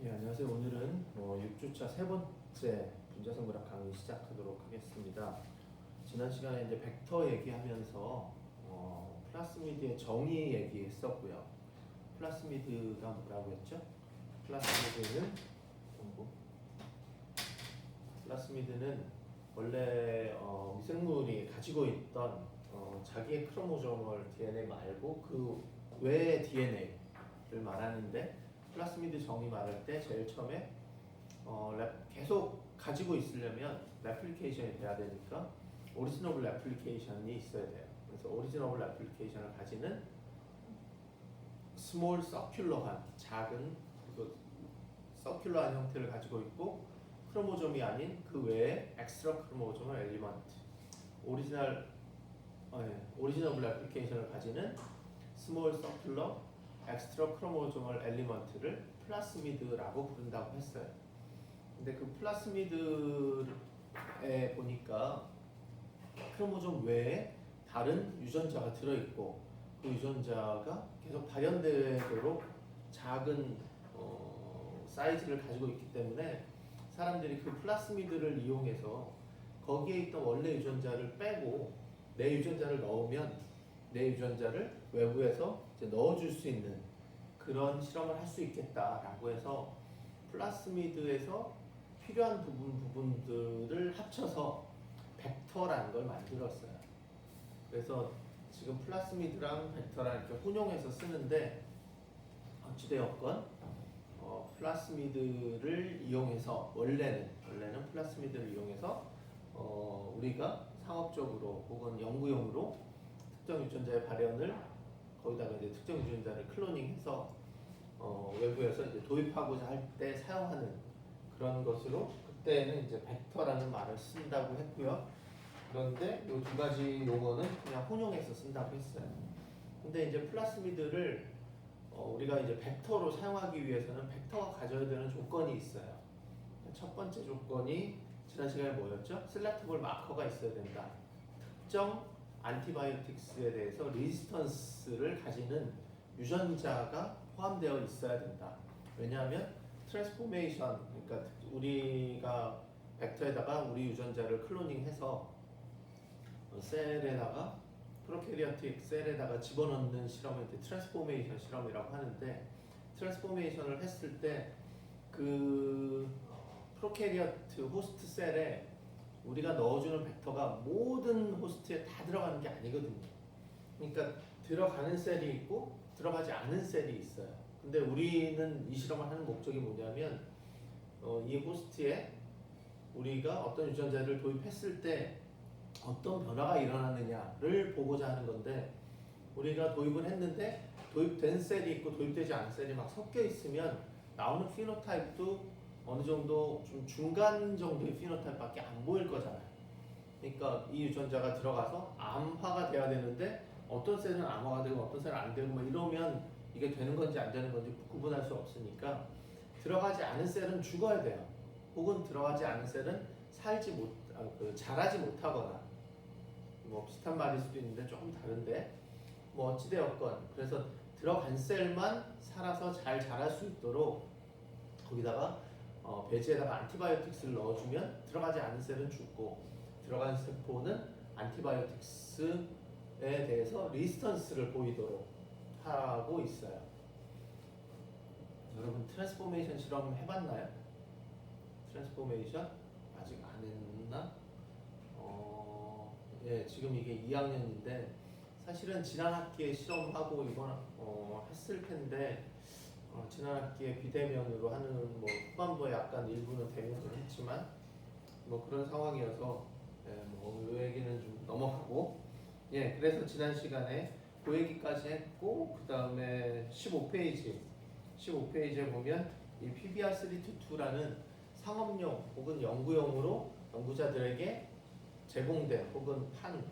네, 안녕하세요. 오늘은 6주차 세 번째 분자성그래프 강의 시작하도록 하겠습니다. 지난 시간에 이제 벡터 얘기하면서 플라스미드의 정의 얘기했었고요. 플라스미드가 뭐라고 했죠? 플라스미드는 원래 미생물이 가지고 있던 자기의 크로모조멀 DNA 말고 그 외의 DNA를 말하는데, 플라스미드 정의 말할 때 제일 처음에 계속 가지고 있으려면 레플리케이션이 돼야 되니까 오리지너블 레플리케이션이 있어야 돼요. 그래서 오리지너블 레플리케이션을 가지는 스몰 서큘러한 작은 서큘러한 형태를 가지고 있고, 크로모좀이 아닌 그 외에 엑스트라 크로모조멀 엘리먼트 오리지너블 레플리케이션을 가지는 스몰 서큘러 엑스트라 크로모조멀 엘리먼트를 플라스미드라고 부른다고 했어요. 근데 그 플라스미드에 보니까 크로모좀 외에 다른 유전자가 들어있고, 그 유전자가 계속 발현되도록 작은 사이즈를 가지고 있기 때문에 사람들이 그 플라스미드를 이용해서 거기에 있던 원래 유전자를 빼고 내 유전자를 넣으면 내 유전자를 외부에서 이제 넣어줄 수 있는 그런 실험을 할 수 있겠다라고 해서 플라스미드에서 필요한 부분들을 합쳐서 벡터라는 걸 만들었어요. 그래서 지금 플라스미드랑 벡터랑 이렇게 혼용해서 쓰는데, 어찌되었건 플라스미드를 이용해서 원래는 플라스미드를 이용해서 우리가 상업적으로 혹은 연구용으로 특정 유전자의 발현을, 거기다가 이제 특정 유전자를 클로닝해서 외부에서 이제 도입하고자 할 때 사용하는 그런 것으로 그때는 이제 벡터라는 말을 쓴다고 했고요. 그런데 이 두 가지 용어는 그냥 혼용해서 쓴다고 했어요. 근데 이제 플라스미드를 우리가 이제 벡터로 사용하기 위해서는 벡터가 가져야 되는 조건이 있어요. 첫 번째 조건이 지난 시간에 뭐였죠? 셀렉터블 마커가 있어야 된다. 특정 안티바이오틱스에 대해서 리지스턴스를 가지는 유전자가 포함되어 있어야 된다. 왜냐하면 트랜스포메이션, 그러니까 우리가 벡터에다가 우리 유전자를 클로닝해서 셀에다가 프로캐리오틱 셀에다가 집어넣는 실험을 트랜스포메이션 실험이라고 하는데, 트랜스포메이션을 했을 때 그 프로캐리오트 호스트 셀에 우리가 넣어주는 벡터가 모든 호스트에 다 들어가는 게 아니거든요. 그러니까 들어가는 셀이 있고 들어가지 않은 셀이 있어요. 근데 우리는 이 실험을 하는 목적이 뭐냐면 이 호스트에 우리가 어떤 유전자를 도입했을 때 어떤 변화가 일어나느냐를 보고자 하는 건데, 우리가 도입을 했는데 도입된 셀이 있고 도입되지 않은 셀이 막 섞여 있으면 나오는 피노타입도 어느 정도 좀 중간 정도의 피노타입밖에 안 보일 거잖아요. 그러니까 이 유전자가 들어가서 암화가 돼야 되는데 어떤 셀은 암화가 되고 어떤 셀은 안 되고 막 이러면 이게 되는 건지 안 되는 건지 구분할 수 없으니까 들어가지 않은 셀은 죽어야 돼요. 혹은 들어가지 않은 셀은 자라지 못하거나, 뭐 비슷한 말일 수도 있는데 조금 다른데, 뭐 어찌되었건 그래서 들어간 셀만 살아서 잘 자랄 수 있도록 거기다가 배지에다가 안티바이오틱스를 넣어주면 들어가지 않은 셀은 죽고 들어간 세포는 안티바이오틱스에 대해서 리스턴스를 보이도록 하고 있어요. 여러분 트랜스포메이션 실험 해봤나요? 트랜스포메이션 아직 안 했나? 예, 지금 이게 2학년인데 사실은 지난 학기에 실험하고 이번 했을 텐데, 지난 학기에 비대면으로 하는 뭐 후반부에 약간 일부는 대면으로 했지만 뭐 그런 상황이어서 그 얘기는 좀 넘어가고, 예, 그래서 지난 시간에 그 얘기까지 했고, 그 다음에 15페이지에 보면 이 PBR322라는 상업용 혹은 연구용으로 연구자들에게 제공된 혹은 판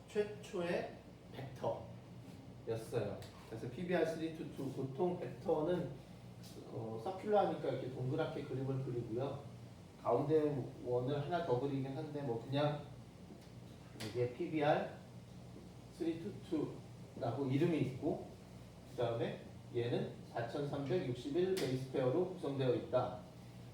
최초의 벡터였어요. 그래서 PBR322 보통 벡터는 서큘러하니까 이렇게 동그랗게 그림을 그리고요. 가운데 원을 하나 더 그리긴 한데 뭐 그냥 이게 PBR322라고 이름이 있고, 그 다음에 얘는 4361 베이스 페어로 구성되어 있다.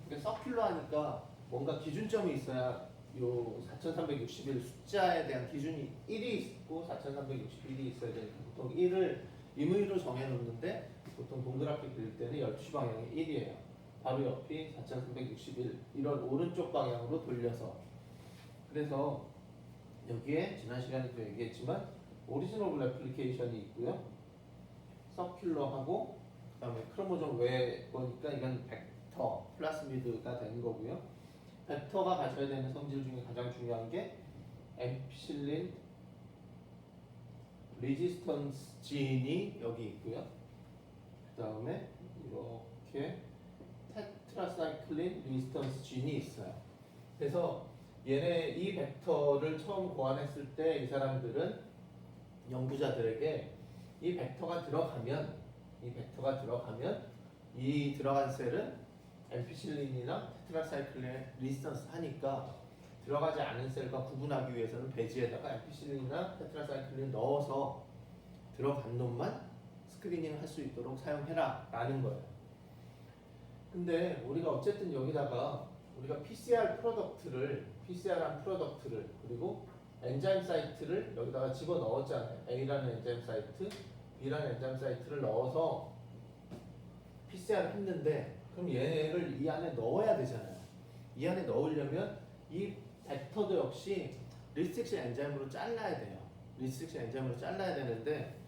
그러니까 서큘러 하니까 뭔가 기준점이 있어야 요 4361 숫자에 대한 기준이 1이 있고 4361이 있어야 되니까 보통 1을 임의로 정해놓는데 보통 동그랗게 그릴 때는 12시 방향이 1이에요. 바로 옆이 4361 이런 오른쪽 방향으로 돌려서. 그래서 여기에 지난 시간에도 얘기했지만 오리지너블 애플리케이션이 있고요. 서큘러하고 그다음에 크로모좀 외 거니까 이건 벡터 플라스미드가 되는 거고요. 벡터가 가져야 되는 성질 중에 가장 중요한 게 엠피실린 레지스턴스 진이 여기 있고요. 그 다음에 이렇게 테트라사이클린 레지스턴스 진이 있어요. 그래서 얘네 이 벡터를 처음 고안했을 때 이 사람들은 연구자들에게 이 벡터가 들어가면 이 들어간 셀은 엠피실린이나 테트라사이클린 레지스턴스 하니까 들어가지 않은 셀과 구분하기 위해서는 배지에다가 엠피실린이나 테트라사이클린 넣어서 들어간 놈만 스크리닝 할 수 있도록 사용해라 라는 거예요. 근데 우리가 어쨌든 여기다가 우리가 PCR한 프로덕트를 그리고 엔자임 사이트를 여기다가 집어 넣었잖아요. A라는 엔자임 사이트, B라는 엔자임 사이트를 넣어서 PCR을 했는데 그럼 얘를 이 안에 넣어야 되잖아요. 이 안에 넣으려면 이 벡터도 역시 리스트릭션 엔자임으로 잘라야 돼요. 리스트릭션 엔자임으로 잘라야 되는데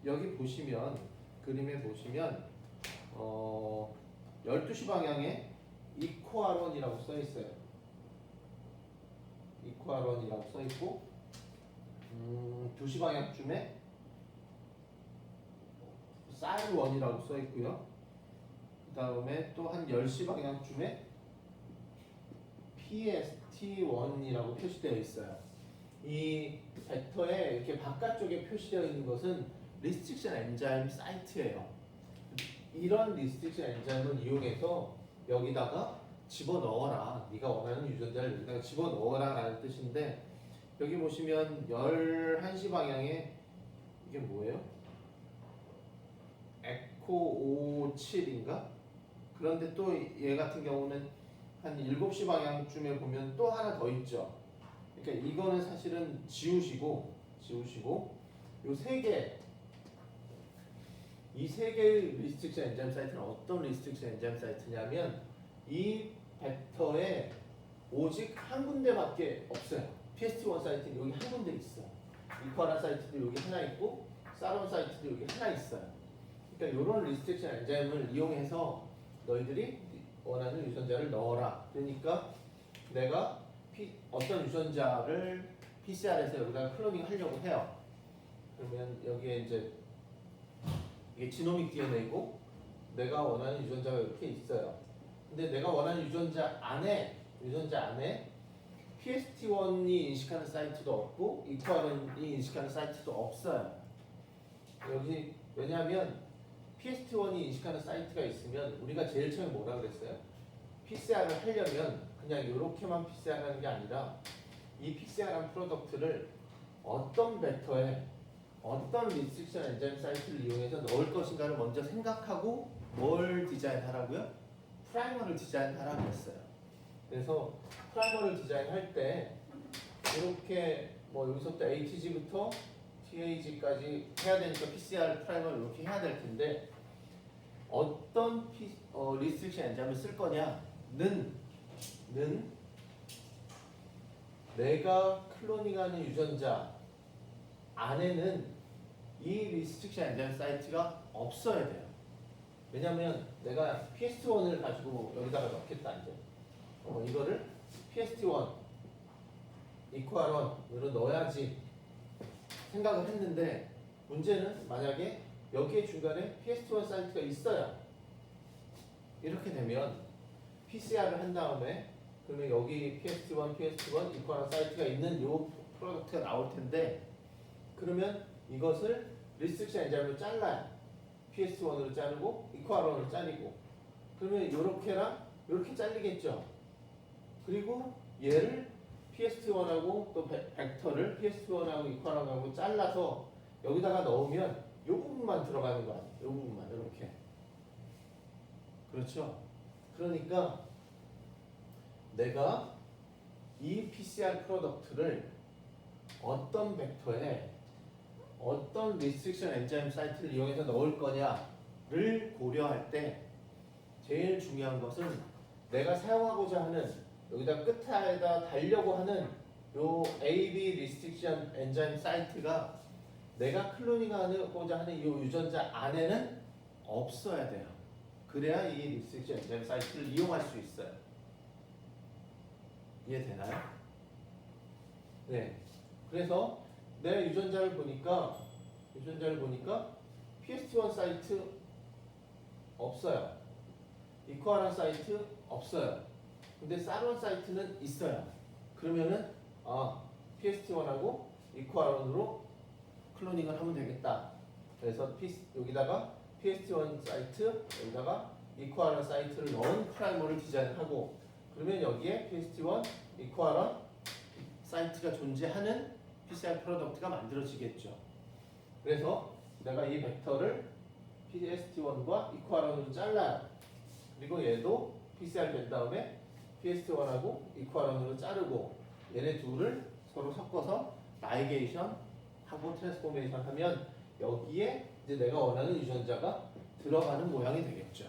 여기 보시면 그림에 보시면 12시 방향에 이코아론이라고 써 있어요. 이코아론이라고 써 있고 2시 방향쯤에 쌀원이라고 써 있고요. 그 다음에 또 한 10시 방향쯤에 PST1이라고 표시되어 있어요. 이 벡터에 이렇게 바깥쪽에 표시되어 있는 것은 리스트릭션 엔자임 사이트예요. 이런 리스트릭션 엔자임을 이용해서 여기다가 집어넣어라. 네가 원하는 유전자를 여기다가 집어넣어라 라는 뜻인데 여기 보시면 11시 방향에 이게 뭐예요? 에코 57인가? 그런데 또 얘 같은 경우는 한 7시 방향쯤에 보면 또 하나 더 있죠. 그러니까 이거는 사실은 지우시고 요 세 개, 이 세 개의 리스트릭션 엔자임 사이트는 어떤 리스트릭션 엔자임 사이트냐면 이 벡터에 오직 한 군데밖에 없어요. PST1 사이트는 여기 한 군데 있어요. 이코아론 사이트도 여기 하나 있고 사론 사이트도 여기 하나 있어요. 그러니까 이런 리스트릭션 엔자임을 이용해서 너희들이 원하는 유전자를 넣어라. 그러니까 내가 어떤 유전자를 PCR에서 여기다가 클로닝 하려고 해요. 그러면 여기에 이제 이게 지노믹 DNA고 내가 원하는 유전자가 이렇게 있어요. 근데 내가 원하는 유전자 안에 PST1이 인식하는 사이트도 없고 이코아론이 인식하는 사이트도 없어요. 여기 왜냐하면 PST1이 인식하는 사이트가 있으면 우리가 제일 처음에 뭐라 그랬어요? PCR을 하려면 그냥 이렇게만 PCR 하는 게 아니라 이 PCR한 프로덕트를 어떤 벡터에 어떤 리스트릭션 엔자임 사이트를 이용해서 넣을 것인가를 먼저 생각하고 뭘 디자인하라고요? 프라이머를 디자인하라고 했어요. 그래서 프라이머를 디자인할 때 이렇게 뭐 여기서부터 ATG부터 TAG까지 해야 되니까 PCR 프라이머를 이렇게 해야 될 텐데 어떤 리스트릭션 엔자임을 쓸 거냐는 내가 클로닝하는 유전자 안에는 이 리스트릭션 엔자임 사이트가 없어야 돼요. 왜냐면 내가 PST1을 가지고 여기다가 넣겠다 이제 이거를 PST1 이코아론으로 넣어야지 생각을 했는데 문제는 만약에 여기에 중간에 PST1 사이트가 있어요. 이렇게 되면 PCR을 한 다음에 그러면 여기 PST1 이코아론 사이트가 있는 요 프로덕트가 나올 텐데 그러면 이것을 리스트릭션 엔자임으로 잘라요. PST1으로 자르고 이코아론으로 자르고 그러면 요렇게랑 요렇게 잘리겠죠. 그리고 얘를 PST1하고 또 벡터를 PST1하고 이코아론하고 잘라서 여기다가 넣으면 요 부분만 들어가는 거 아니에요. 요 부분만 이렇게 그렇죠. 그러니까 내가 이 PCR 프로덕트를 어떤 벡터에 어떤 리스트릭션 엔자임 사이트를 이용해서 넣을 거냐를 고려할 때 제일 중요한 것은 내가 사용하고자 하는 여기다 끝에다 달려고 하는 요 AB 리스트릭션 엔자임 사이트가 내가 클로닝하고자 하는 이 유전자 안에는 없어야 돼요. 그래야 이 리스트릭션 엔자임 사이트를 이용할 수 있어요. 이해되나요? 네. 그래서 내가 유전자를 보니까 PST1 사이트 없어요. 이코아란 사이트 없어요. 근데 사론 사이트는 있어요. 그러면은 PST1하고 이코아론으로 클로닝을 하면 되겠다. 그래서 여기다가 PST1 사이트, 여기다가 이코아론 사이트를 넣은 프라이머를 디자인하고, 그러면 여기에 PST1, 이코아론 사이트가 존재하는 PCR 프로덕트가 만들어지겠죠. 그래서 내가 이 벡터를 PST1과 이코아론으로 잘라요. 그리고 얘도 PCR 된 다음에 PST1하고 이코아론으로 자르고, 얘네 둘을 서로 섞어서 라이게이션 하고 트랜스포메이션 하면 여기에 이제 내가 원하는 유전자가 들어가는 모양이 되겠죠.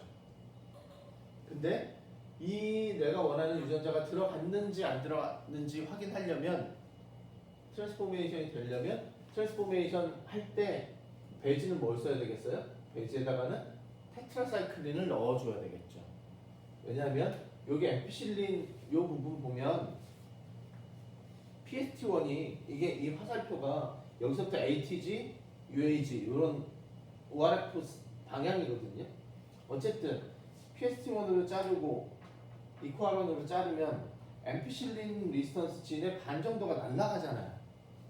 근데 이 내가 원하는 유전자가 들어갔는지 안 들어갔는지 확인하려면, 트랜스포메이션이 되려면, 트랜스포메이션 할 때 배지는 뭘 써야 되겠어요? 배지에다가는 테트라사이클린을 넣어줘야 되겠죠. 왜냐하면 여기 엠피실린 요 부분 보면 PST1이 이게 이 화살표가 여기서부터 ATG, UAG 이런 ORF 방향이거든요. 어쨌든 PST1으로 자르고 이코아론으로 자르면 엠피실린 리스턴스 진의 반 정도가 날아가잖아요.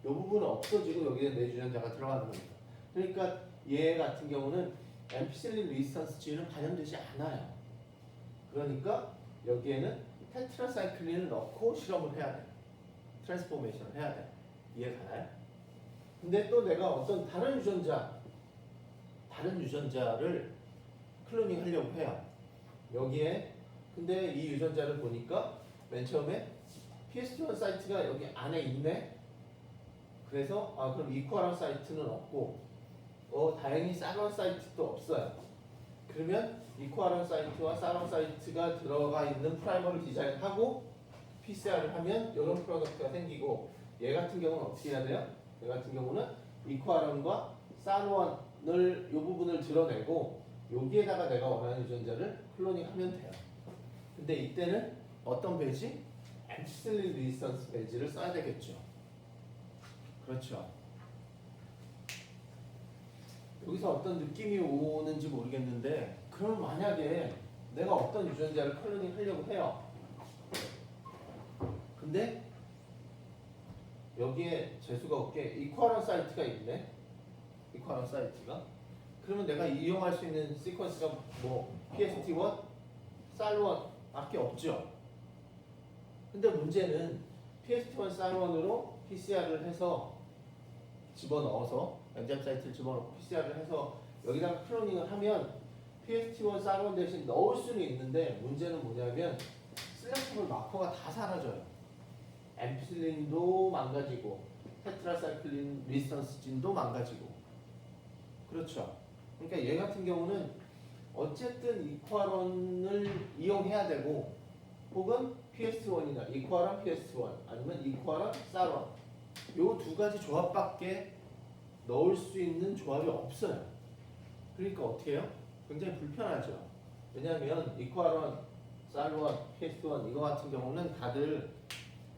이 부분은 없어지고 여기에 내 유전자가 들어가는 겁니다. 그러니까 얘 같은 경우는 엠피실린 리스턴스 진은 반영되지 않아요. 그러니까 여기에는 테트라사이클린을 넣고 실험을 해야 돼요. 트랜스포메이션을 해야 돼요. 이해가나요? 근데 또 내가 어떤 다른 유전자를 클로닝 하려고 해요. 여기에 근데 이 유전자를 보니까 맨 처음에 PST1 사이트가 여기 안에 있네. 그래서 그럼 이코아론 사이트는 없고 다행히 사론 사이트도 없어요. 그러면 이코아론 사이트와 사론 사이트가 들어가 있는 프라이머를 디자인하고 PCR을 하면 이런 프로덕트가 생기고, 얘 같은 경우는 어떻게 해야 돼요? 얘 같은 경우는 이코아론과 사론을 이 부분을 드러내고 여기에다가 내가 원하는 유전자를 클로닝하면 돼요. 근데 이때는 어떤 배지? 엠피실린 리스턴스 배지를 써야 되겠죠. 그렇죠. 여기서 어떤 느낌이 오는지 모르겠는데, 그럼 만약에 내가 어떤 유전자를 클로닝 하려고 해요. 근데 여기에 재수가 없게 이코아론 사이트가 있네. 이코아론 사이트가. 그러면 내가 이용할 수 있는 시퀀스가 뭐 PST1, 쌀1 밖에 없죠. 근데 문제는 PST1, 쌀1으로 PCR을 해서 집어넣어서 엔자임 사이트를 집어넣고 PCR을 해서 여기다가 클로닝을 하면 PST1, 쌀1 대신 넣을 수는 있는데, 문제는 뭐냐면 셀렉티블 마커가 다 사라져요. 엠피실린도 망가지고 테트라사이클린 리스턴스 진도 망가지고. 그렇죠. 그러니까 얘 같은 경우는 어쨌든 이코아론을 이용해야 되고, 혹은 PST1이나 이코아론 PST1 아니면 이코아론 쌀1 요 두 가지 조합밖에 넣을 수 있는 조합이 없어요. 그러니까 어떻게 해요? 굉장히 불편하죠. 왜냐하면 이코아론, 쌀1, PST1 이거 같은 경우는 다들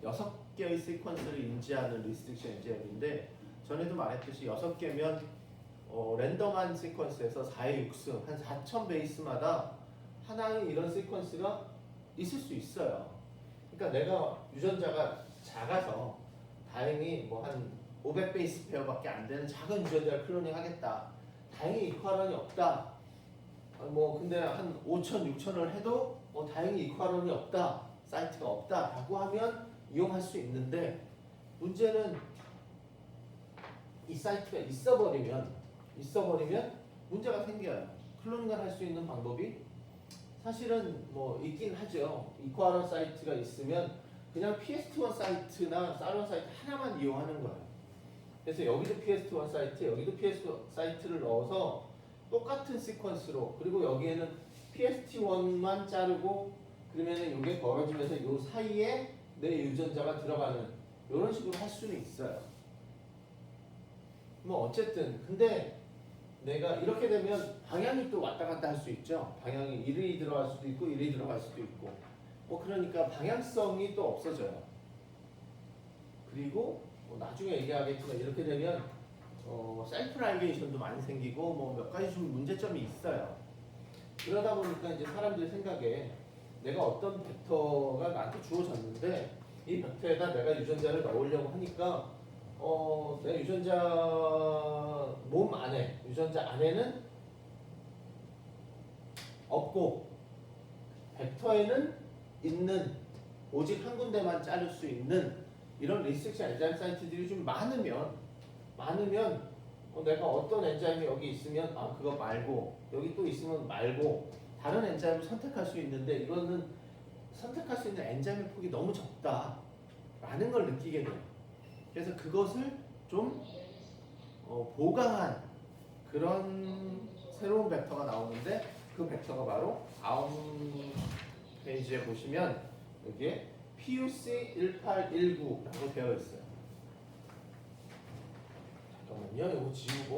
6개의 시퀀스를 인지하는 리스트릭션 엔자임인데, 전에도 말했듯이 6개면 랜덤한 시퀀스에서 4의 6승 한 4,000 베이스마다 하나의 이런 시퀀스가 있을 수 있어요. 그러니까 내가 유전자가 작아서 다행히 뭐 한 500 베이스 페어밖에 안 되는 작은 유전자를 클로닝 하겠다. 다행히 이코아론이 없다. 뭐 근데 한 5,000, 6,000을 해도 다행히 이코아론이 없다. 사이트가 없다라고 하면 이용할 수 있는데, 문제는 이 사이트가 있어버리면 문제가 생겨요. 클로닝을 할 수 있는 방법이 사실은 뭐 있긴 하죠. 이코아론 사이트가 있으면 그냥 PST1 사이트나 사론 사이트 하나만 이용하는 거예요. 그래서 여기도 PST1 사이트, 여기도 PST1 사이트를 넣어서 똑같은 시퀀스로, 그리고 여기에는 PST1만 자르고 그러면은 이게 벌어지면서 이 사이에 내 유전자가 들어가는 이런 식으로 할 수는 있어요. 뭐 어쨌든 근데 내가 이렇게 되면 방향이 또 왔다 갔다 할 수 있죠. 방향이 이리 들어갈 수도 있고 이리 들어갈 수도 있고 뭐 그러니까 방향성이 또 없어져요. 그리고 뭐 나중에 얘기하겠지만 이렇게 되면 셀프 라이게이션도 많이 생기고 뭐 몇 가지 좀 문제점이 있어요. 그러다 보니까 이제 사람들이 생각에 내가 어떤 벡터가 나한테 주어졌는데 이 벡터에다 내가 유전자를 넣으려고 하니까 내 유전자 몸 안에, 유전자 안에는 없고 벡터에는 있는 오직 한 군데만 자를 수 있는 이런 리스트릭션 엔자임 사이트들이 좀 많으면 내가 어떤 엔자임이 여기 있으면 그거 말고 여기 또 있으면 말고 다른 엔자임을 선택할 수 있는데 이거는 선택할 수 있는 엔자임의 폭이 너무 적다라는 걸 느끼게 돼요. 그래서 그것을 좀 보강한 그런 새로운 벡터가 나오는데 그 벡터가 바로 다음 페이지에 보시면 여기에 PUC1819라고 되어 있어요. 잠깐만요. 이거 지우고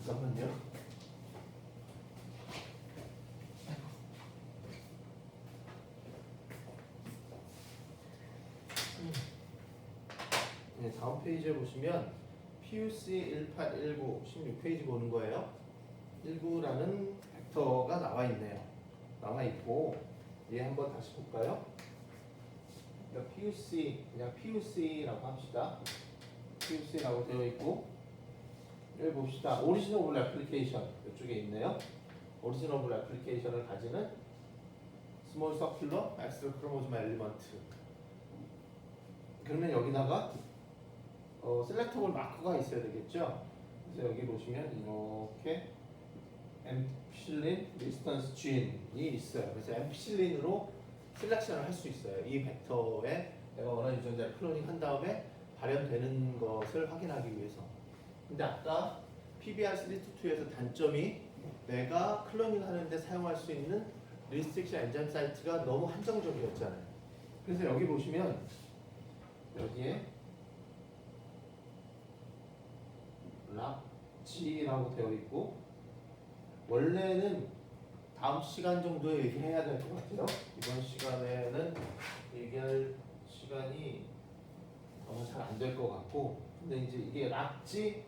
잠깐만요. 네, 다음 페이지에 보시면 PUC1819 16페이지 보는 거예요. 19라는 벡터가 나와 있네요. 나와 있고 얘 한번 다시 볼까요? 그러니까 PUC 그냥 PUC라고 합시다. PUC라고 되어 있고 여기 봅시다. 오리지너블 애플리케이션 이쪽에 있네요. 오리지너블 애플리케이션을 가지는 스몰 서큘러 엑스 크로모즘 엘리먼트. 그러면 여기다가 셀렉터블 마커가 있어야 되겠죠. 그래서 여기 보시면 이렇게 엠피실린 리스턴스 진이 있어요. 그래서 엠피실린으로 셀렉션을 할 수 있어요. 이 벡터에 내가 원하는 유전자를 클로닝 한 다음에 발현되는 것을 확인하기 위해서. 근데 아까 PBR322에서 단점이 내가 클로닝 하는데 사용할 수 있는 리스트릭션 엔자임 사이트가 너무 한정적이었잖아요. 그래서 여기 보시면 여기에 락지라고 되어 있고 원래는 다음 시간 정도에 얘기해야 될 것 같아요. 이번 시간에는 얘기할 시간이 잘 안 될 것 같고 근데 이제 이게 락지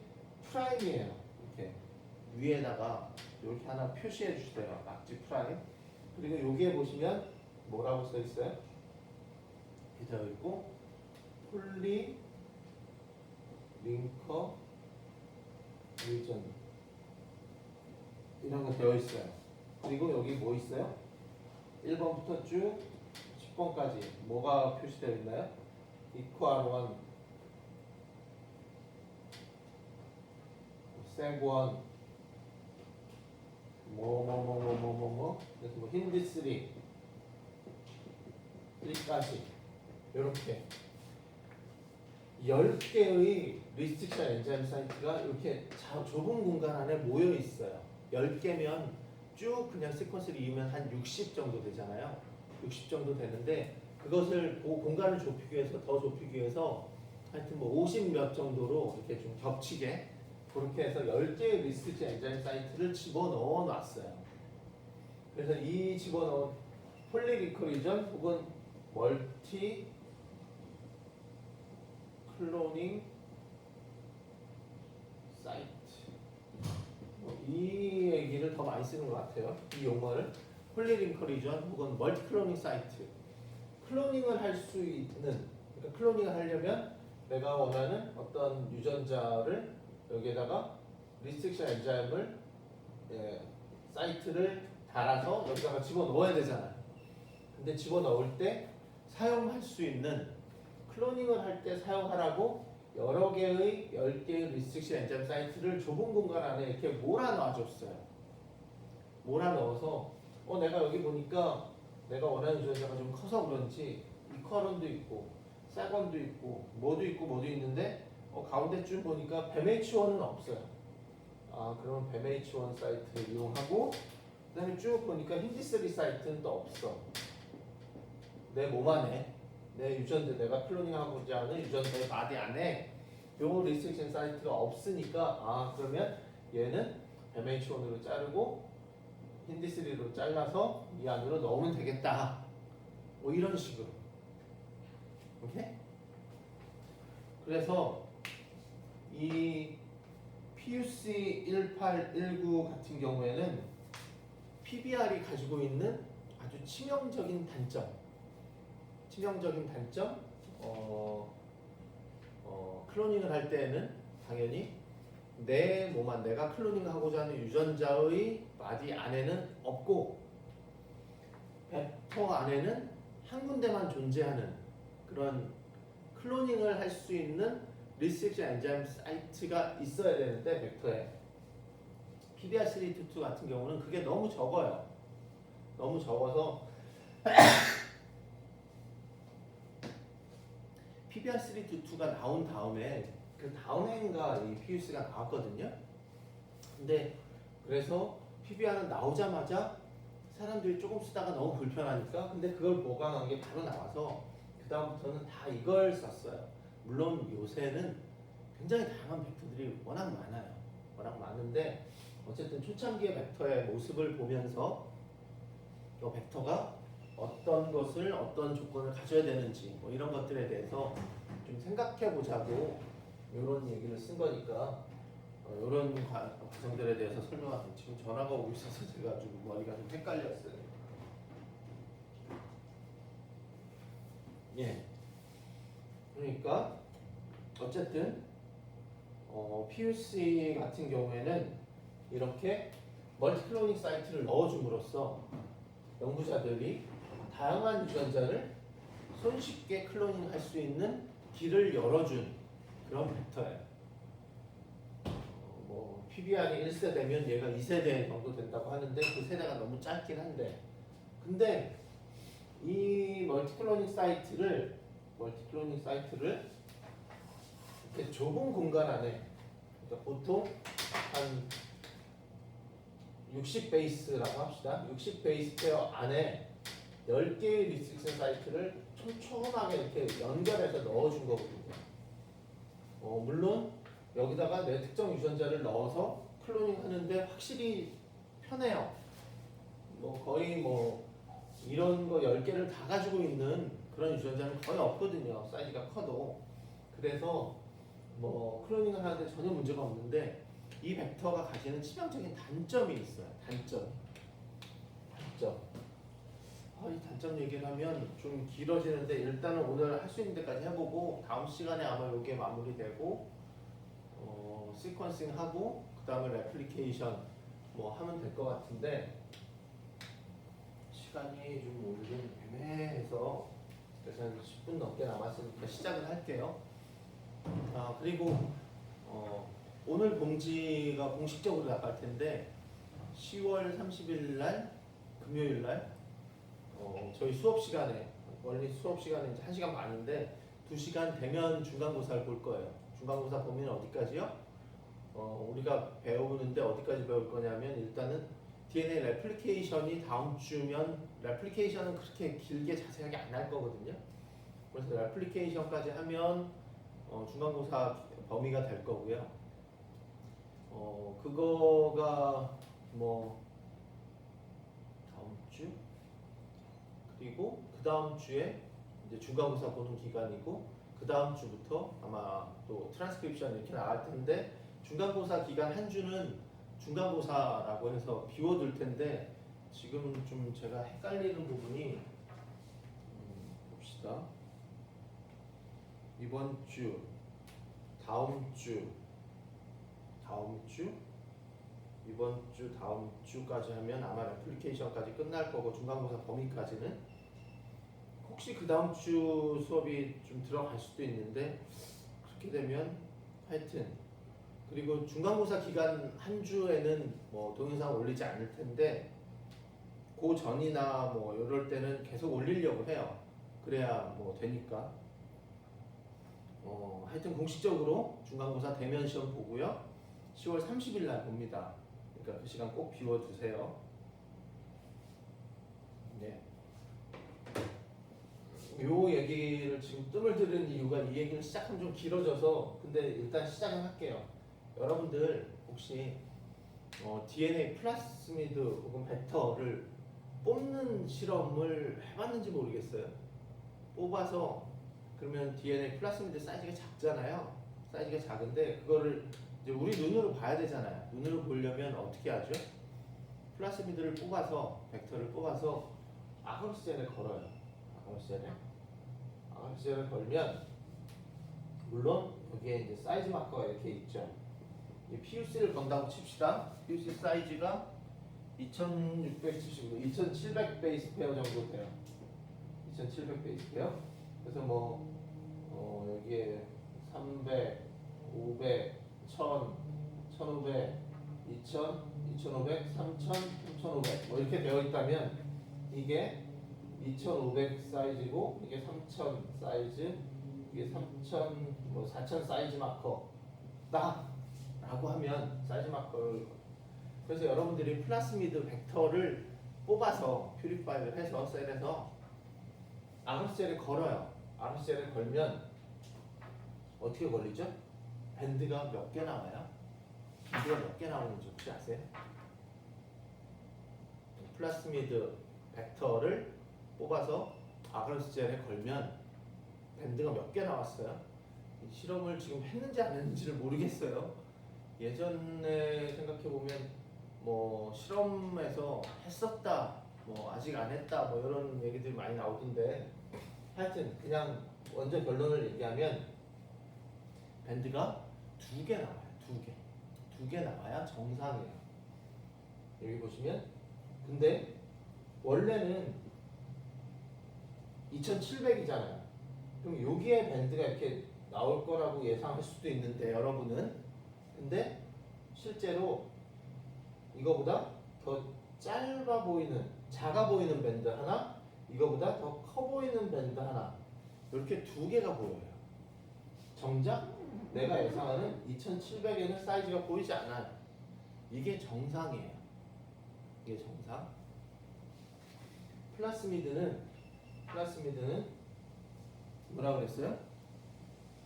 프라임이에요. 이렇게 위에다가 이렇게 하나 표시해 주세요. 락지 프라임. 그리고 여기에 보시면 뭐라고 써 있어요? 이렇게 되어 있고 폴리 링커 리전 이런 거 되어 있어요. 그리고 여기 뭐 있어요? 1번부터 쭉 10번까지 뭐가 표시되어 있나요? 이코아론 생원 그래서 뭐 힌디 3까지 이렇게 10개의 리스트릭션 엔자임 사이트가 이렇게 좁은 공간 안에 모여 있어요. 10개면 쭉 그냥 시퀀스를 이으면 한 60 정도 되잖아요. 60 정도 되는데 그것을 그 공간을 좁히기 위해서 더 좁히기 위해서 하여튼 뭐 50 몇 정도로 이렇게 좀 겹치게 그렇게 해서 10개의 리스트릭션 엔자임 사이트를 집어넣어 놨어요. 그래서 이 집어넣은 폴리리커리전 혹은 멀티 클로닝 사이트 많이 쓰는 것 같아요. 이 용어를 홀리 링커리전 혹은 멀티 클로닝 사이트. 클로닝을 할 수 있는, 그러니까 클로닝을 하려면 내가 원하는 어떤 유전자를 여기에다가 리스트릭션 엔자임을 사이트를 달아서 여기다가 집어넣어야 되잖아요. 근데 집어넣을 때 사용할 수 있는, 클로닝을 할 때 사용하라고 여러 개의 10개의 리스트릭션 엔자임 사이트를 좁은 공간 안에 이렇게 몰아넣어줬어요. 몰아넣어서 내가 여기 보니까 내가 원하는 유전자가 좀 커서 그런지 이퀄원도 있고 쌀건도 있고 뭐도 있고 뭐도 있는데 가운데쯤 보니까 뱀H1은 없어요. 그러면 뱀H1 사이트를 이용하고, 그 다음에 쭉 보니까 힌디3 사이트는 또 없어. 내 몸 안에, 내 유전자, 내가 클로닝하고자 하는 유전자의 바디 안에 요 리스트릭션 사이트가 없으니까 그러면 얘는 뱀H1으로 자르고 힌디3로 잘라서 이 안으로 넣으면 되겠다. 뭐 이런 식으로. 오케이? 그래서 이 PUC1819 같은 경우에는 PBR이 가지고 있는 아주 치명적인 단점, 클로닝을 할 때는 당연히 내 몸 안, 내가 클로닝하고자 하는 유전자의 바디 안에는 없고 벡터 안에는 한 군데만 존재하는 그런 클로닝을 할 수 있는 리스트릭션 엔자임 사이트가 있어야 되는데, 벡터에 PBR322 같은 경우는 그게 너무 적어요. 너무 적어서 PBR322가 나온 다음에 그 다음 해인가 이 PUC가 나왔거든요. 근데 그래서 PBR은 나오자마자 사람들이 조금 쓰다가 너무 불편하니까, 근데 그걸 보강한 게 바로 나와서 그 다음부터는 다 이걸 썼어요. 물론 요새는 굉장히 다양한 벡터들이 워낙 많아요. 워낙 많은데 어쨌든 초창기의 벡터의 모습을 보면서 이 벡터가 어떤 것을, 어떤 조건을 가져야 되는지 뭐 이런 것들에 대해서 좀 생각해 보자고 이런 얘기를 쓴 거니까 이런 과정들에 대해서 설명하고, 지금 전화가 오고 있어서 제가 좀 머리가 좀 헷갈렸어요. 예. 그러니까 어쨌든 PUC 같은 경우에는 이렇게 멀티클로닝 사이트를 넣어줌으로써 연구자들이 다양한 유전자를 손쉽게 클로닝할 수 있는 길을 열어준 그런 벡터예요. PBR이 1세대면 얘가 2세대 정도 된다고 하는데 그 세대가 너무 짧긴 한데, 근데 이 멀티클로닝 사이트를 이렇게 좁은 공간 안에, 그러니까 보통 한 60 베이스라고 합시다. 60 베이스 페어 안에 10개의 리스트릭션 사이트를 촘촘하게 이렇게 연결해서 넣어준 거거든요. 물론 여기다가 내 특정 유전자를 넣어서 클로닝 하는데 확실히 편해요. 거의 이런 거 10개를 다 가지고 있는 그런 유전자는 거의 없거든요. 사이즈가 커도. 그래서 클로닝을 하는데 전혀 문제가 없는데, 이 벡터가 가지는 치명적인 단점이 있어요. 단점. 이 단점 얘기를 하면 좀 길어지는데, 일단은 오늘 할 수 있는 데까지 해보고 다음 시간에 아마 이게 마무리되고 시퀀싱 하고 그 다음에 레플리케이션 하면 될 것 같은데, 시간이 좀 오늘은 애매해서 그래서 한 10분 넘게 남았으니까 시작을 할게요. 그리고 오늘 공지가 공식적으로 나갈 텐데 10월 30일 날 금요일 날 저희 수업 시간에, 원래 수업 시간은 이제 1시간 반인데 2시간 되면 중간고사를 볼 거예요. 중간고사 보면 어디까지요? 우리가 배우는데 어디까지 배울 거냐면, 일단은 DNA 레플리케이션이 다음 주면, 레플리케이션은 그렇게 길게 자세하게 안 할 거거든요. 그래서 레플리케이션까지 하면 중간고사 범위가 될 거고요. 그거가 다음 주, 그리고 그 다음 주에 이제 중간고사 보는 기간이고, 그 다음 주부터 아마 또 트랜스크립션 이렇게 나갈 텐데, 중간고사 기간 한 주는 중간고사라고 해서 비워둘 텐데 지금 좀 제가 헷갈리는 부분이 봅시다. 이번 주, 다음 주, 이번 주, 다음 주까지 하면 아마 애플리케이션까지 끝날 거고 중간고사 범위까지는 혹시 그 다음 주 수업이 좀 들어갈 수도 있는데 그렇게 되면 하여튼 그리고 중간고사 기간 한 주에는 뭐 동영상 올리지 않을 텐데 그 전이나 뭐 이럴 때는 계속 올리려고 해요. 그래야 뭐 되니까. 하여튼 공식적으로 중간고사 대면 시험 보고요. 10월 30일 날 봅니다. 그러니까 그 시간 꼭 비워두세요. 네. 요 얘기를 지금 뜸을 들이는 이유가 이 얘기를 시작하면 좀 길어져서 근데 일단 시작은 할게요. 여러분들 혹시 DNA 플라스미드 혹은 벡터를 뽑는 실험을 해봤는지 모르겠어요. 뽑아서 그러면 DNA 플라스미드 사이즈가 작잖아요. 사이즈가 작은데 그거를 이제 우리 눈으로 봐야 되잖아요. 눈으로 보려면 어떻게 하죠? 플라스미드를 뽑아서 벡터를 뽑아서 아감스젤에 걸어요. 아감스젤에 걸면 물론 여기에 이제 사이즈 마커가 이렇게 있죠. 이 PUC를 건다고 칩시다. PUC 사이즈가 2670, 2700 베이스 페어 정도 돼요. 2700 베이스 페어. 그래서 뭐 여기에 300, 500, 1000, 1500, 2000, 2500, 3000, 3500 뭐 이렇게 되어 있다면 이게 2500 사이즈고 이게 3000 사이즈, 이게 3000, 뭐 4000 사이즈 마커다 라고 하면 사이즈 마커를 그래서 여러분들이 플라스미드 벡터를 뽑아서 퓨리파이를 해서 셀에서 아감스젤에 걸어요. 아감스젤에 걸면 어떻게 걸리죠? 밴드가 몇 개 나와요? 밴드가 몇 개 나오는지 혹시 아세요? 플라스미드 벡터를 뽑아서 아감스젤에 걸면 밴드가 몇 개 나왔어요? 이 실험을 지금 했는지 안 했는지를 모르겠어요. 예전에 생각해보면 뭐 실험에서 했었다, 뭐 아직 안 했다, 뭐 이런 얘기들이 많이 나오던데 하여튼 그냥 먼저 결론을 얘기하면 밴드가 2개 나와요. 2개 나와야 정상이에요. 여기 보시면 근데 원래는 2700이잖아요. 그럼 여기에 밴드가 이렇게 나올 거라고 예상할 수도 있는데 여러분은 근데 실제로 이거보다 더 짧아 보이는 작아 보이는 밴드 하나 이거보다 더 커 보이는 밴드 하나 이렇게 2개가 보여요. 정작 내가 예상하는 2700에는 사이즈가 보이지 않아요. 이게 정상이에요. 이게 정상. 플라스미드는 뭐라 그랬어요?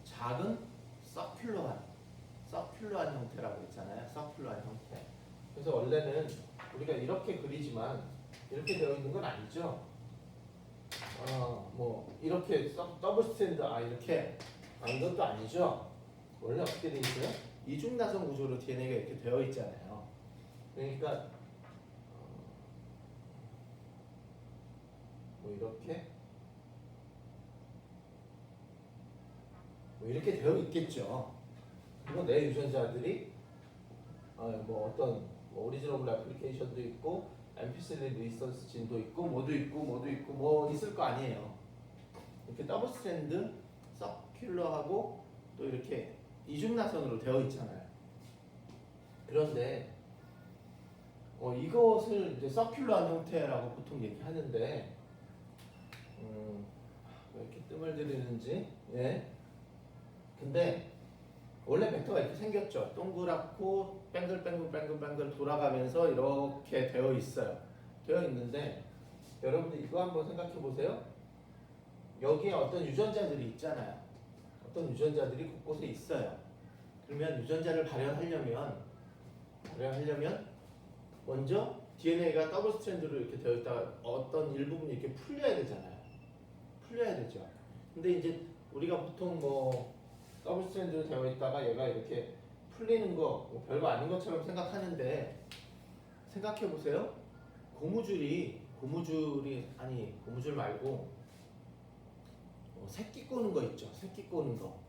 작은 서큘러한 형태라고 했잖아요. 서큘러한 형태. 그래서 원래는 우리가 이렇게 그리지만 이렇게 되어 있는 건 아니죠. 뭐 이렇게 더블 스탠드 이렇게 이것도 아니죠. 원래 어떻게 되어 있어요? 이중나선 구조로 DNA가 이렇게 되어 있잖아요. 그러니까 뭐 이렇게 되어 있겠죠. 그리고 내 유전자들이 뭐 어떤 뭐 오리지널 애플리케이션도 있고 앰피실린 리선스 진도 있고 뭐도 있고 뭐 있을 거 아니에요. 이렇게 더블 스트랜드 서큘러하고 또 이렇게 이중나선으로 되어 있잖아요. 그런데 이것을 이제 서큘러한 형태라고 보통 얘기하는데 왜 이렇게 뜸을 들이는지 근데 원래 벡터가 이렇게 생겼죠. 동그랗고 뱅글뱅글 돌아가면서 이렇게 되어 있어요. 되어 있는데 여러분들 이거 한번 생각해 보세요. 여기에 어떤 유전자들이 있잖아요. 어떤 유전자들이 곳곳에 있어요. 그러면 유전자를 발현하려면 먼저 DNA가 더블 스트랜드로 이렇게 되어 있다가 어떤 일부분이 이렇게 풀려야 되잖아요. 풀려야 되죠. 근데 이제 우리가 보통 뭐 더블 스트랜드로 되어 있다가 얘가 이렇게 풀리는 거뭐 별거 아닌 것처럼 생각하는데 생각해 보세요. 고무줄 말고 새끼 꼬는 거 있죠. 새끼 꼬는 거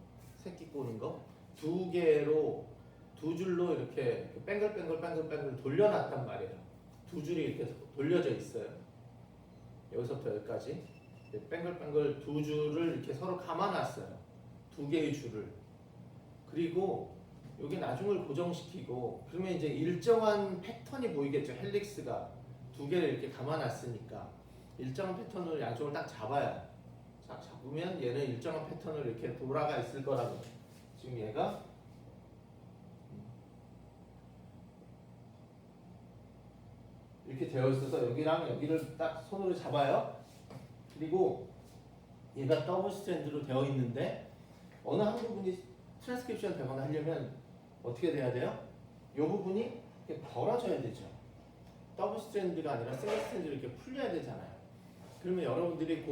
두 개로 두 줄로 이렇게 뱅글뱅글 돌려놨단 말이에요. 두 줄이 이렇게 돌려져 있어요. 여기서부터 여기까지 뱅글뱅글 두 줄을 이렇게 서로 감아놨어요. 두 개의 줄을. 그리고 여기 나중을 고정시키고 그러면 이제 일정한 패턴이 보이겠죠. 헬릭스가 두 개를 이렇게 감아놨으니까 일정한 패턴으로 양쪽을 딱 잡아야 잡으면 얘는 일정한 패턴으로 이렇게 돌아가 있을 거라고. 지금 얘가 이렇게 되어 있어서 여기랑 여기를 딱 손으로 잡아요. 그리고 얘가 더블 스트랜드로 되어 있는데 어느 한 부분이 트랜스크립션 되거나 하려면 어떻게 돼야 돼요? 이 부분이 이렇게 벌어져야 되죠. 더블 스트랜드가 아니라 싱글 스트랜드로 이렇게 풀려야 되잖아요. 그러면 여러분들이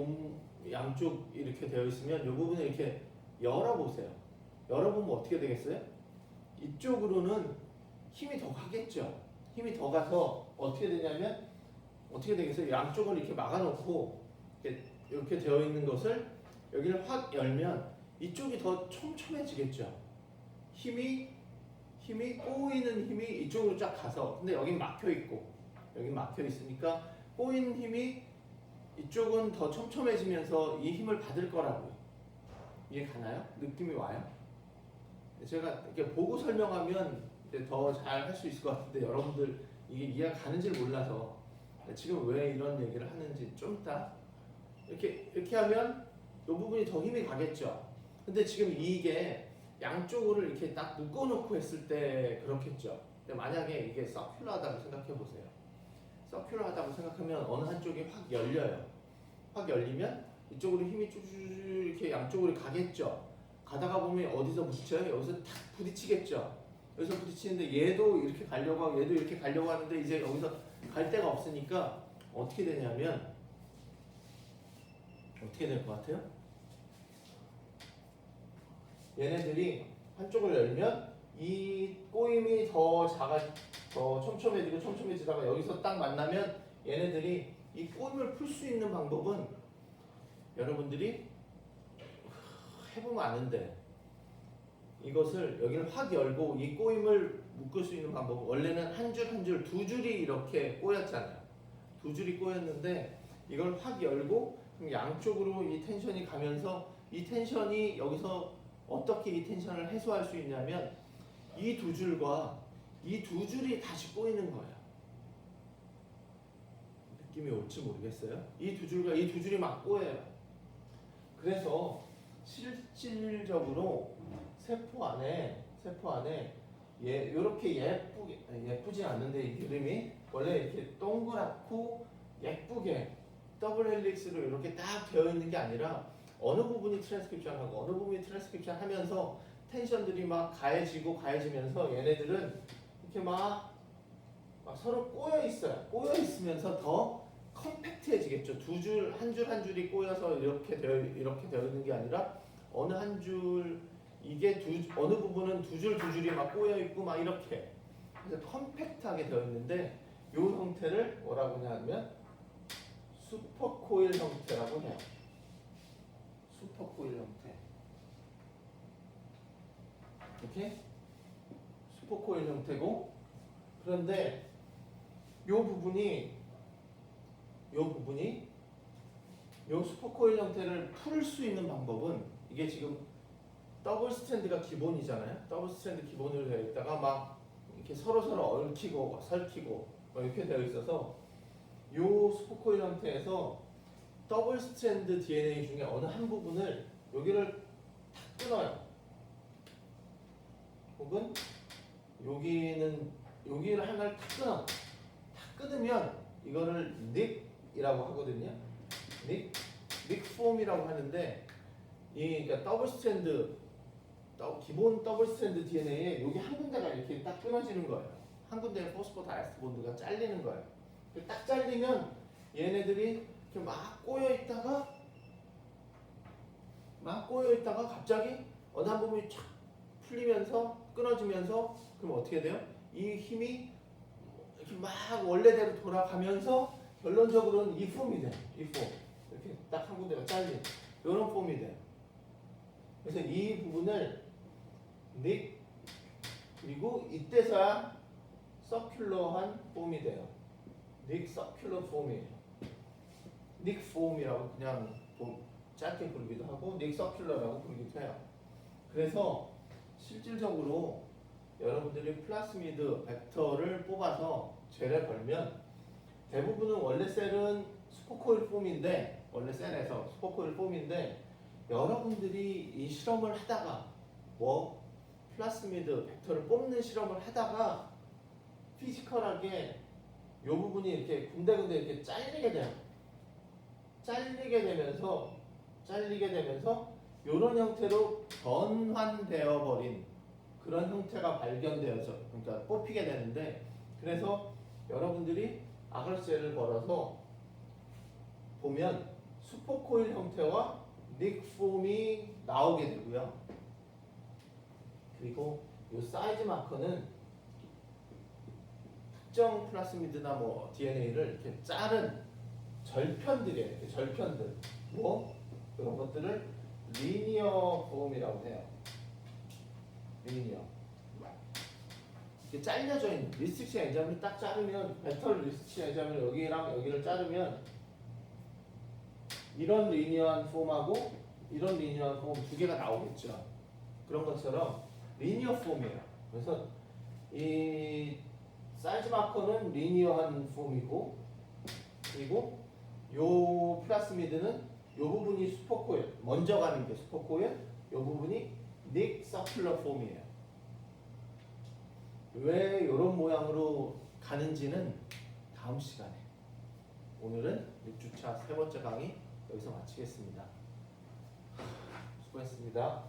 양쪽 이렇게 되어 있으면 이 부분을 이렇게 열어보세요. 열어보면 어떻게 되겠어요? 이쪽으로는 힘이 더 가겠죠. 힘이 더 가서 어떻게 되냐면 어떻게 되겠어요? 양쪽을 이렇게 막아놓고 이렇게 되어 있는 것을 여기를 확 열면 이쪽이 더 촘촘해지겠죠. 힘이 꼬이는 힘이 이쪽으로 쫙 가서 근데 여긴 막혀 있고 여긴 막혀 있으니까 꼬이는 힘이 이쪽은 더 촘촘해지면서 이 힘을 받을 거라고요. 이해 가나요? 느낌이 와요? 제가 이렇게 보고 설명하면 더 잘 할 수 있을 것 같은데 여러분들 이게 이해가 가는지 몰라서 지금 왜 이런 얘기를 하는지 좀 이따 이렇게 하면 이 부분이 더 힘이 가겠죠. 근데 지금 이게 양쪽으로 이렇게 딱 묶어놓고 했을 때 그렇겠죠. 근데 만약에 이게 서큘러하다고 생각해 보세요. 서큘러하다고 생각하면 어느 한쪽이 확 열려요. 확 열리면 이쪽으로 힘이 쭉쭉 이렇게 양쪽으로 가겠죠. 가다가 보면 어디서 부딪혀요? 여기서 탁 부딪히겠죠. 여기서 부딪히는데 얘도 이렇게 가려고 하고 얘도 이렇게 가려고 하는데 이제 여기서 갈 데가 없으니까 어떻게 되냐면 어떻게 될 것 같아요? 얘네들이 한쪽을 열면 이 꼬임이 더 촘촘해지다가 여기서 딱 만나면 얘네들이 이 꼬임을 풀 수 있는 방법은 여러분들이 해보면 아는데 이것을 여기를 확 열고 이 꼬임을 묶을 수 있는 방법은 원래는 한 줄 한 줄 두 줄이 이렇게 꼬였잖아요. 두 줄이 꼬였는데 이걸 확 열고 그럼 양쪽으로 이 텐션이 가면서 이 텐션이 여기서 어떻게 이 텐션을 해소할 수 있냐면 이 두 줄과 이 두 줄이 다시 꼬이는 거예요. 느낌이 올지 모르겠어요? 이 두 줄과 이 두 줄이 막 꼬여요. 그래서 실질적으로 세포 안에 이렇게 예쁘지 않는데 이 그림이 원래 이렇게 동그랗고 예쁘게 더블 헬릭스로 이렇게 딱 되어 있는 게 아니라 어느 부분이 트랜스크립션하고 어느 부분이 트랜스크립션 하면서 텐션들이 막 가해지면서 얘네들은 이렇게 막 서로 꼬여 있어요. 꼬여 있으면서 더 컴팩트해지겠죠. 한 줄이 꼬여서 이렇게 되어 있는 게 아니라 어느 한 줄 이게 어느 부분은 두 줄이 막 꼬여 있고 막 이렇게 그래서 컴팩트하게 되어 있는데 이 형태를 뭐라고 하냐면 슈퍼코일 형태라고 해요. 슈퍼코일 형태. 이렇게 슈퍼코일 형태고 그런데 이 부분이 슈퍼코일 형태를 풀 수 있는 방법은 이게 지금 더블 스트랜드가 기본이잖아요. 더블 스트랜드 기본으로 되어 있다가 막 이렇게 서로 얽히고 설키고 이렇게 되어 있어서 이 슈퍼코일 형태에서 더블 스트랜드 DNA 중에 어느 한 부분을 여기를 탁 끊어요. 혹은 여기를 하나를 탁 끊어. 탁 끊으면 이거를 닉이라고 하거든요. 닉폼이라고 하는데 그러니까 더블 스트랜드 기본 더블 스트랜드 DNA에 여기 한 군데가 이렇게 딱 끊어지는 거예요. 한 군데에 포스포다이에스터 본드가 잘리는 거예요. 딱 잘리면 얘네들이 이렇게 막 꼬여 있다가 갑자기 어느 한 부분이 쫙 풀리면서 끊어지면서 그럼 어떻게 돼요? 이 힘이 이렇게 막 원래대로 돌아가면서 결론적으로는 이 폼이 돼요. 이 폼. 이렇게 딱 한 군데가 잘린 이런 폼이 돼요. 그래서 이 부분을 닉 그리고 이때서야 서큘러한 폼이 돼요. 닉 서큘러 폼이에요. 닉 폼이라고 그냥 짧게 부르기도 하고 닉 서큘러라고 부르기도 해요. 그래서 실질적으로 여러분들이 플라스미드 벡터를 뽑아서 젤에 걸면 대부분은 원래 셀은 슈퍼코일 폼인데 원래 셀에서 슈퍼코일 폼인데 여러분들이 이 실험을 하다가 뭐 플라스미드 벡터를 뽑는 실험을 하다가 피지컬하게 이 부분이 이렇게 군데군데 이렇게 잘리게 돼요. 잘리게 되면서 이런 형태로 변환되어 버린 그런 형태가 발견되어서 그러니까 뽑히게 되는데 그래서 여러분들이 아글셀을 걸어서 보면 슈퍼코일 형태와 닉폼이 나오게 되고요. 그리고 이 사이즈 마커는 특정 플라스미드나 뭐 DNA를 이렇게 자른 절편들이에요. 이렇게 절편들. 뭐 그런 것들을 리니어 폼이라고 해요. 리니어. 이렇게 잘려져 있는 리스트릭션 엔자임을 딱 자르면 배터리 리스트릭션 엔자임을 여기랑 여기를 자르면 이런 리니어한 폼하고 이런 리니어한 폼 두 개가 나오겠죠. 그런 것처럼 리니어 폼이에요. 그래서 이 사이즈 마커는 리니어한 폼이고 그리고 요 플라스미드는 요 부분이 슈퍼코일 먼저 가는 게 슈퍼코일 요 부분이 닉 서큘러 폼이에요. 왜 이런 모양으로 가는지는 다음 시간에 오늘은 6주차 세 번째 강의 여기서 마치겠습니다. 수고했습니다.